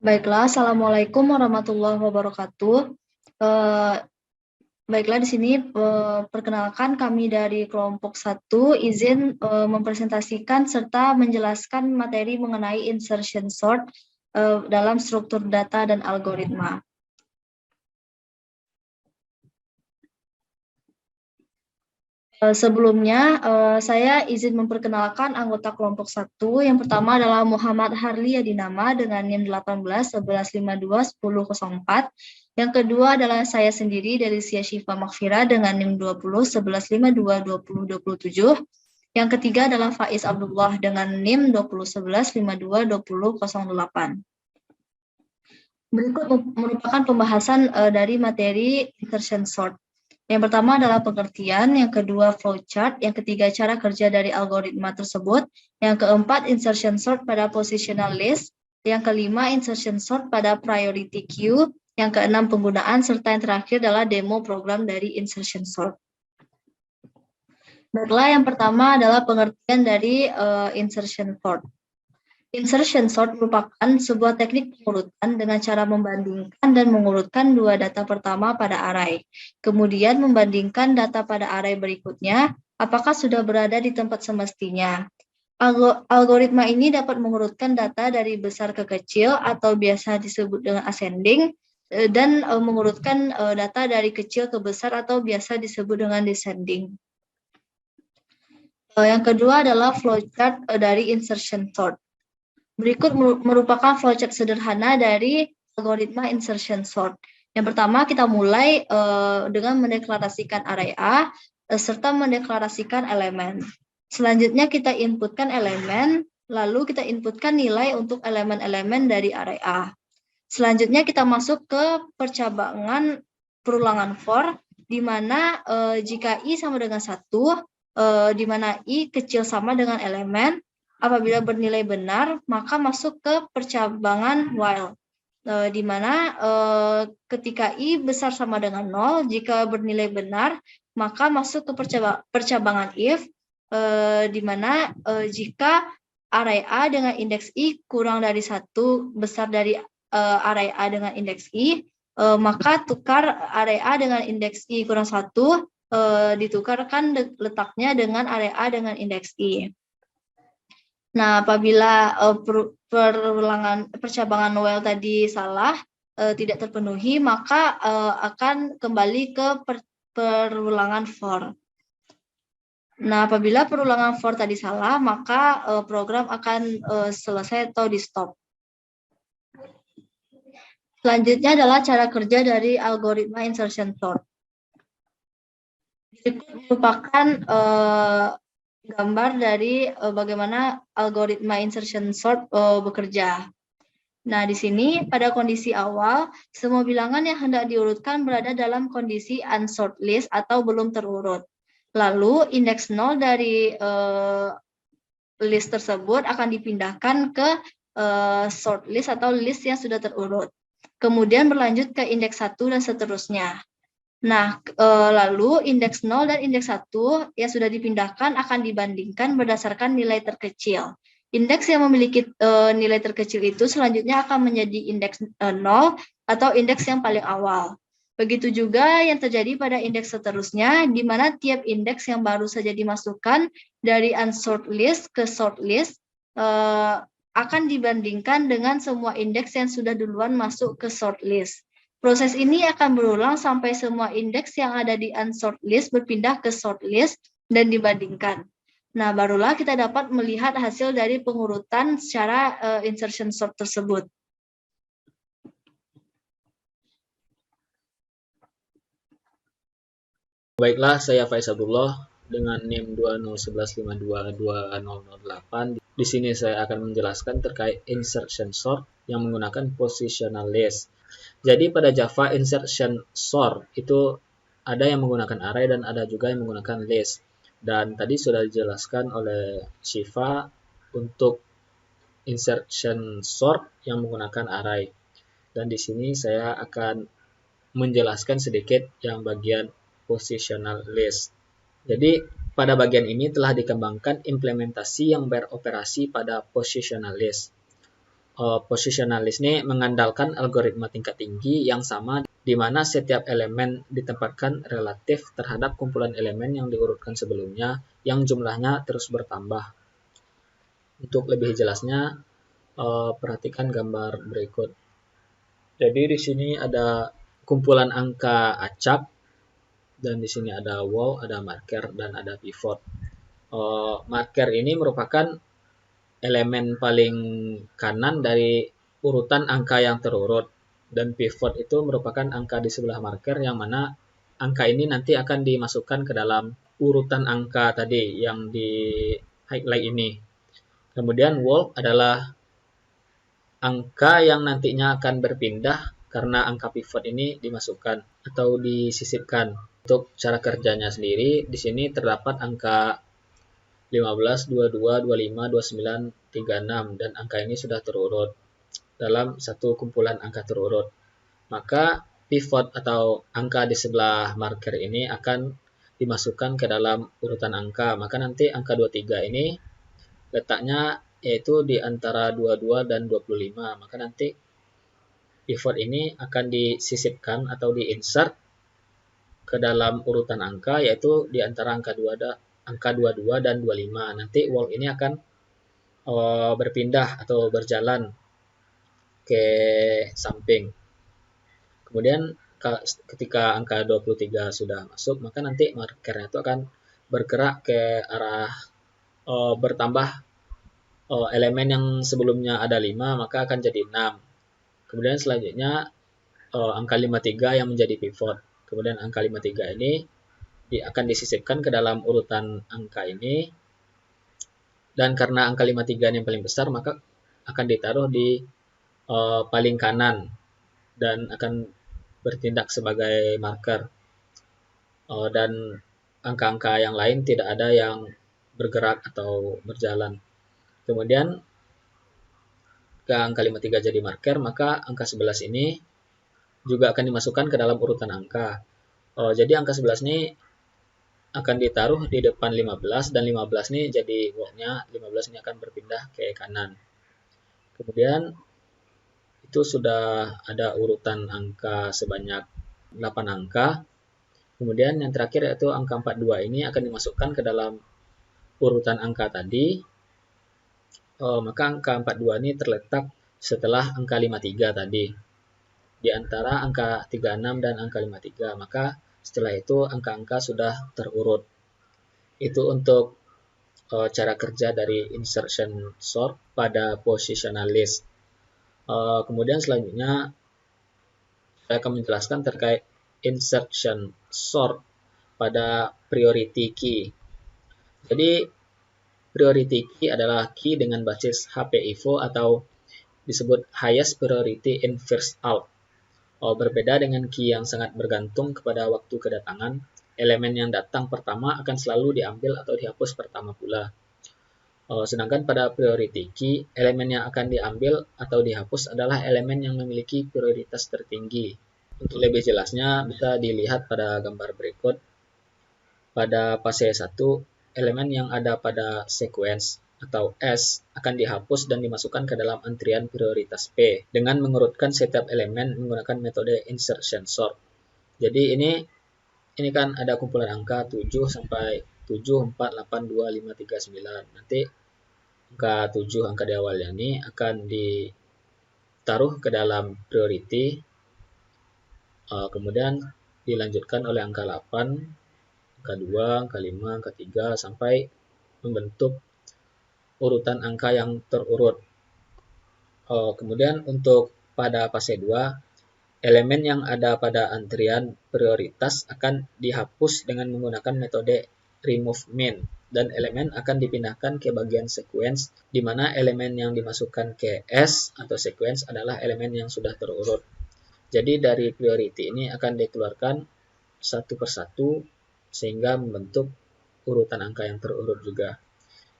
Baiklah, Assalamualaikum warahmatullahi wabarakatuh. Eh, Baiklah, di sini perkenalkan kami dari kelompok 1 izin mempresentasikan serta menjelaskan materi mengenai insertion sort dalam struktur data dan algoritma. Sebelumnya, saya izin memperkenalkan anggota kelompok 1. Yang pertama adalah Muhammad Harli Adinama dengan NIM 18 11 52 10 04. Yang kedua adalah saya sendiri dari Sia Syifa Makfira dengan NIM 20 11 52 20 27. Yang ketiga adalah Faiz Abdullah dengan NIM 20 11 52 20 08. Berikut merupakan pembahasan dari materi insertion sort. Yang pertama adalah pengertian, yang kedua flowchart, yang ketiga cara kerja dari algoritma tersebut, yang keempat insertion sort pada positional list, yang kelima insertion sort pada priority queue, yang keenam penggunaan, serta yang terakhir adalah demo program dari insertion sort. Baiklah, yang pertama adalah pengertian dari insertion sort. Insertion sort merupakan sebuah teknik pengurutan dengan cara membandingkan dan mengurutkan dua data pertama pada array. Kemudian membandingkan data pada array berikutnya, apakah sudah berada di tempat semestinya. Algoritma ini dapat mengurutkan data dari besar ke kecil atau biasa disebut dengan ascending, dan mengurutkan data dari kecil ke besar atau biasa disebut dengan descending. Yang kedua adalah flowchart dari insertion sort. Berikut merupakan flowchart sederhana dari algoritma insertion sort. Yang pertama, kita mulai dengan mendeklarasikan array A serta mendeklarasikan elemen. Selanjutnya kita inputkan elemen, lalu kita inputkan nilai untuk elemen-elemen dari array A. Selanjutnya kita masuk ke percabangan perulangan for, di mana jika I sama dengan 1, di mana I kecil sama dengan elemen. Apabila bernilai benar, maka masuk ke percabangan while, di mana ketika I besar sama dengan 0, jika bernilai benar, maka masuk ke percabangan if, di mana jika array A dengan indeks I kurang dari 1 besar dari array A dengan indeks I, maka tukar array A dengan indeks I kurang 1, ditukarkan letaknya dengan array A dengan indeks I. Nah, apabila percabangan while tadi salah, tidak terpenuhi, maka akan kembali ke perulangan for. Nah, apabila perulangan for tadi salah, maka program akan selesai atau di stop. Selanjutnya adalah cara kerja dari algoritma insertion sort. Berikut merupakan gambar dari bagaimana algoritma insertion sort bekerja. Nah, di sini pada kondisi awal, semua bilangan yang hendak diurutkan berada dalam kondisi unsort list atau belum terurut. Lalu, indeks 0 dari list tersebut akan dipindahkan ke sort list atau list yang sudah terurut. Kemudian berlanjut ke indeks 1 dan seterusnya. Nah, lalu indeks 0 dan indeks 1 yang sudah dipindahkan akan dibandingkan berdasarkan nilai terkecil. Indeks yang memiliki nilai terkecil itu selanjutnya akan menjadi indeks 0 atau indeks yang paling awal. Begitu juga yang terjadi pada indeks seterusnya, di mana tiap indeks yang baru saja dimasukkan dari unsort list ke sort list akan dibandingkan dengan semua indeks yang sudah duluan masuk ke sort list. Proses ini akan berulang sampai semua indeks yang ada di unsort list berpindah ke sort list dan dibandingkan. Nah, barulah kita dapat melihat hasil dari pengurutan secara insertion sort tersebut. Baiklah, saya Faiz Abdullah dengan NIM 2011522008. Di sini saya akan menjelaskan terkait insertion sort yang menggunakan positional list. Jadi pada Java insertion sort itu ada yang menggunakan array dan ada juga yang menggunakan list. Dan tadi sudah dijelaskan oleh Syifa untuk insertion sort yang menggunakan array. Dan di sini saya akan menjelaskan sedikit yang bagian positional list. Jadi pada bagian ini telah dikembangkan implementasi yang beroperasi pada positional list. Positional list ini mengandalkan algoritma tingkat tinggi yang sama di mana setiap elemen ditempatkan relatif terhadap kumpulan elemen yang diurutkan sebelumnya yang jumlahnya terus bertambah. Untuk lebih jelasnya, perhatikan gambar berikut. Jadi di sini ada kumpulan angka acak dan di sini ada wall, ada marker dan ada pivot. Marker ini merupakan elemen paling kanan dari urutan angka yang terurut, dan pivot itu merupakan angka di sebelah marker yang mana angka ini nanti akan dimasukkan ke dalam urutan angka tadi yang di highlight ini. Kemudian wall adalah angka yang nantinya akan berpindah karena angka pivot ini dimasukkan atau disisipkan. Untuk cara kerjanya sendiri, di sini terdapat angka 15, 22, 25, 29, 36 dan angka ini sudah terurut dalam satu kumpulan angka terurut. Maka pivot atau angka di sebelah marker ini akan dimasukkan ke dalam urutan angka. Maka nanti angka 23 ini letaknya yaitu di antara 22 dan 25. Maka nanti pivot ini akan disisipkan atau diinsert ke dalam urutan angka yaitu di antara angka 22 dan 25. Nanti wall ini akan berpindah atau berjalan ke samping. Kemudian ketika angka 23 sudah masuk, maka nanti markernya itu akan bergerak ke arah bertambah elemen yang sebelumnya ada 5, maka akan jadi 6. Kemudian selanjutnya angka 53 yang menjadi pivot. Kemudian angka 53 ini akan disisipkan ke dalam urutan angka ini, dan karena angka 53 ini yang paling besar maka akan ditaruh di paling kanan dan akan bertindak sebagai marker, dan angka-angka yang lain tidak ada yang bergerak atau berjalan. Kemudian ke angka 53 jadi marker, maka angka 11 ini juga akan dimasukkan ke dalam urutan angka. Jadi angka 11 ini akan ditaruh di depan 15 dan 15 ini jadi wall-nya, 15 ini akan berpindah ke kanan. Kemudian itu sudah ada urutan angka sebanyak 8 angka. Kemudian yang terakhir yaitu angka 42 ini akan dimasukkan ke dalam urutan angka tadi. Maka angka 42 ini terletak setelah angka 53 tadi, di antara angka 36 dan angka 53. Maka setelah itu angka-angka sudah terurut. Itu untuk cara kerja dari insertion sort pada positional list. Kemudian selanjutnya saya akan menjelaskan terkait insertion sort pada priority key. Jadi priority key adalah key dengan basis HPIFO atau disebut highest priority in first out. Berbeda dengan key yang sangat bergantung kepada waktu kedatangan, elemen yang datang pertama akan selalu diambil atau dihapus pertama pula. Sedangkan pada priority key, elemen yang akan diambil atau dihapus adalah elemen yang memiliki prioritas tertinggi. Untuk lebih jelasnya bisa dilihat pada gambar berikut. Pada fase 1, elemen yang ada pada sequence atau S akan dihapus dan dimasukkan ke dalam antrian prioritas P dengan mengurutkan setiap elemen menggunakan metode insertion sort. Jadi ini kan ada kumpulan angka 7 sampai 7, 4, 8, 2, 5, 3, 9. Nanti angka 7, angka di awalnya ini akan ditaruh ke dalam priority, kemudian dilanjutkan oleh angka 8, angka 2, angka 5, angka 3, sampai membentuk urutan angka yang terurut. Kemudian untuk pada fase 2, elemen yang ada pada antrian prioritas akan dihapus dengan menggunakan metode remove min, dan elemen akan dipindahkan ke bagian sequence, di mana elemen yang dimasukkan ke S atau sequence adalah elemen yang sudah terurut. Jadi dari priority ini akan dikeluarkan satu persatu sehingga membentuk urutan angka yang terurut juga.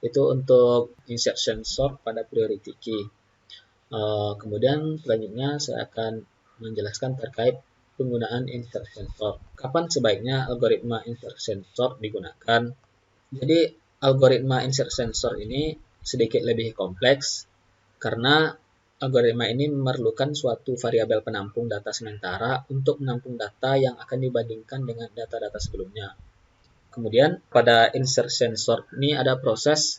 Itu untuk insertion sort pada priority key. Kemudian selanjutnya saya akan menjelaskan terkait penggunaan insertion sort. Kapan sebaiknya algoritma insertion sort digunakan? Jadi algoritma insertion sort ini sedikit lebih kompleks karena algoritma ini memerlukan suatu variabel penampung data sementara untuk menampung data yang akan dibandingkan dengan data-data sebelumnya. Kemudian pada insertion sort ini ada proses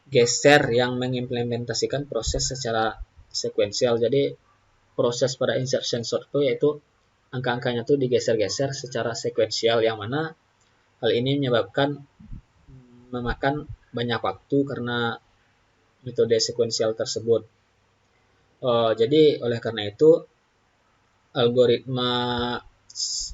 geser yang mengimplementasikan proses secara sekuensial. Jadi proses pada insertion sort itu yaitu angka-angkanya tuh digeser-geser secara sekuensial, yang mana hal ini menyebabkan memakan banyak waktu karena metode sekuensial tersebut. Jadi oleh karena itu algoritma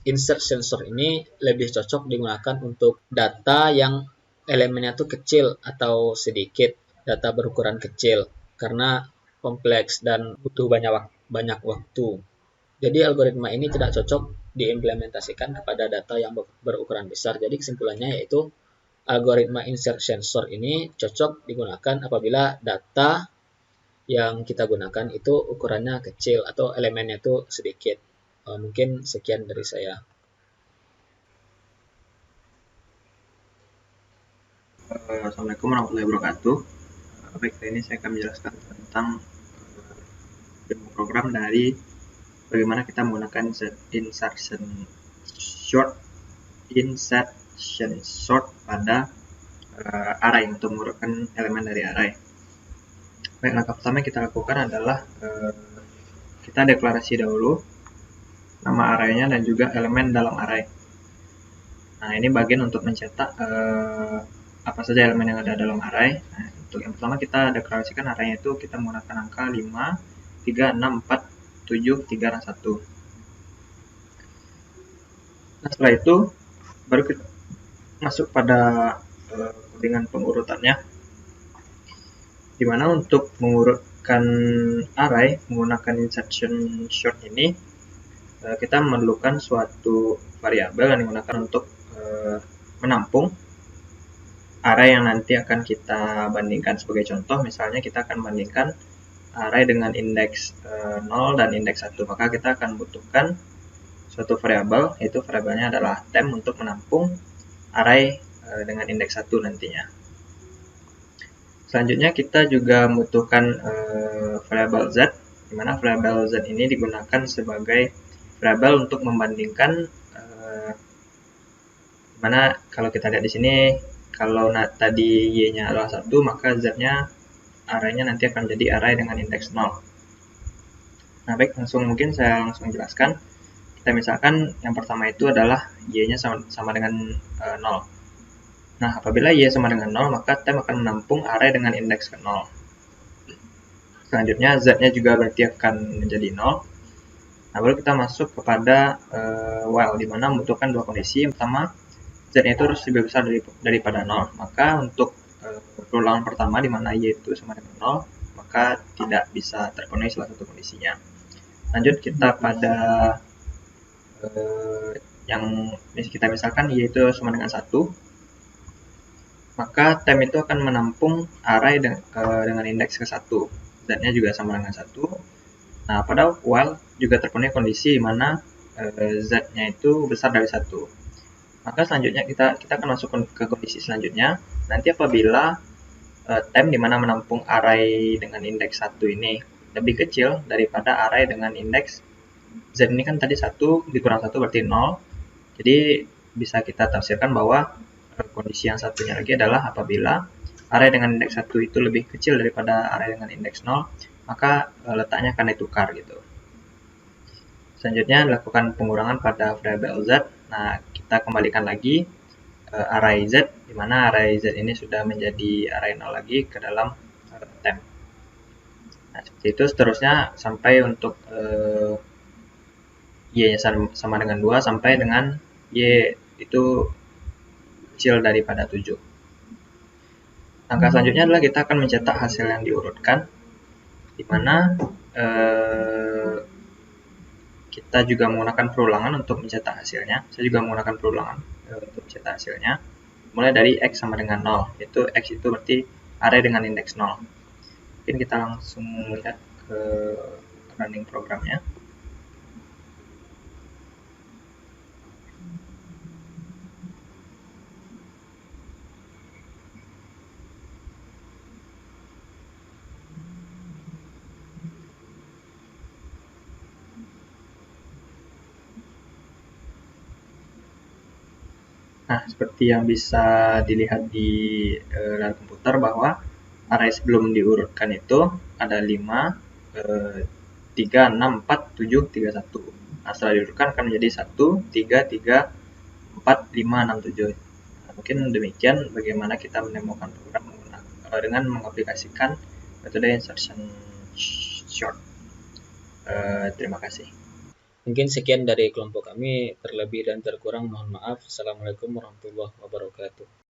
insertion sort ini lebih cocok digunakan untuk data yang elemennya tuh kecil atau sedikit, data berukuran kecil, karena kompleks dan butuh banyak waktu. Jadi algoritma ini tidak cocok diimplementasikan kepada data yang berukuran besar. Jadi kesimpulannya yaitu algoritma insertion sort ini cocok digunakan apabila data yang kita gunakan itu ukurannya kecil atau elemennya itu sedikit. Mungkin sekian dari saya. Assalamualaikum warahmatullahi wabarakatuh. Baik, kali ini saya akan menjelaskan tentang demo program dari bagaimana kita menggunakan insertion sort pada array untuk mengurutkan elemen dari array. Baik, langkah pertama yang kita lakukan adalah kita deklarasi dahulu nama arraynya dan juga elemen dalam array. Nah, ini bagian untuk mencetak apa saja elemen yang ada dalam array. Nah, untuk yang pertama kita deklarasikan arraynya itu kita menggunakan angka 5, 3, 6, 4, 7, 3, dan 1. Nah, setelah itu baru kita masuk pada codingan pengurutannya, dimana untuk mengurutkan array menggunakan insertion sort ini kita memerlukan suatu variabel yang digunakan untuk menampung array yang nanti akan kita bandingkan. Sebagai contoh, misalnya kita akan bandingkan array dengan indeks 0 dan indeks 1, maka kita akan butuhkan suatu variabel, yaitu variabelnya adalah temp untuk menampung array dengan indeks 1 nantinya. Selanjutnya kita juga membutuhkan variabel z, di mana variabel z ini digunakan sebagai variabel untuk membandingkan, dimana kalau kita lihat di sini, kalau tadi y-nya adalah 1, maka z-nya array-nya nanti akan jadi array dengan indeks 0. Nah, baik, mungkin saya langsung jelaskan. Kita misalkan yang pertama itu adalah y-nya sama dengan 0. Nah, apabila y sama dengan 0, maka temp akan menampung array dengan indeks ke 0. Selanjutnya z-nya juga berarti akan menjadi 0. Nah, baru kita masuk kepada while, di mana membutuhkan dua kondisi. Yang pertama, z-nya itu harus lebih besar daripada 0. Maka untuk perulangan pertama, di mana y itu sama dengan 0, maka tidak bisa terpenuhi salah satu kondisinya. Lanjut kita pada yang kita misalkan y itu sama dengan 1, maka temp itu akan menampung array dengan indeks ke 1, z-nya juga sama dengan 1. Nah, pada while juga terpenuhi kondisi di mana z-nya itu besar dari 1. Maka selanjutnya kita akan masuk ke kondisi selanjutnya. Nanti apabila temp di mana menampung array dengan indeks 1 ini lebih kecil daripada array dengan indeks z ini, kan tadi 1 dikurang 1 berarti 0. Jadi bisa kita tafsirkan bahwa kondisi yang satunya lagi adalah apabila array dengan indeks 1 itu lebih kecil daripada array dengan indeks 0, maka letaknya akan ditukar gitu. Selanjutnya dilakukan pengurangan pada variabel z. Nah, kita kembalikan lagi array z, di mana array z ini sudah menjadi array 0 lagi ke dalam temp. Nah, seperti itu seterusnya sampai untuk y-nya sama dengan 2 sampai dengan y itu kecil daripada 7. Langkah selanjutnya adalah kita akan mencetak hasil yang diurutkan, di mana kita juga menggunakan perulangan untuk mencetak hasilnya. Saya juga menggunakan perulangan untuk mencetak hasilnya. Mulai dari x sama dengan 0, yaitu x itu berarti array dengan indeks 0. Mungkin kita langsung lihat ke running programnya. Nah, seperti yang bisa dilihat di layar komputer bahwa array sebelum diurutkan itu ada 5, 3, 6, 4, 7, 3, 1. Nah, setelah diurutkan akan menjadi 1, 3, 3, 4, 5, 6, 7. Nah, mungkin demikian bagaimana kita menemukan program dengan mengaplikasikan metode insertion sort. Terima kasih. Mungkin sekian dari kelompok kami, terlebih dan terkurang mohon maaf. Assalamualaikum warahmatullahi wabarakatuh.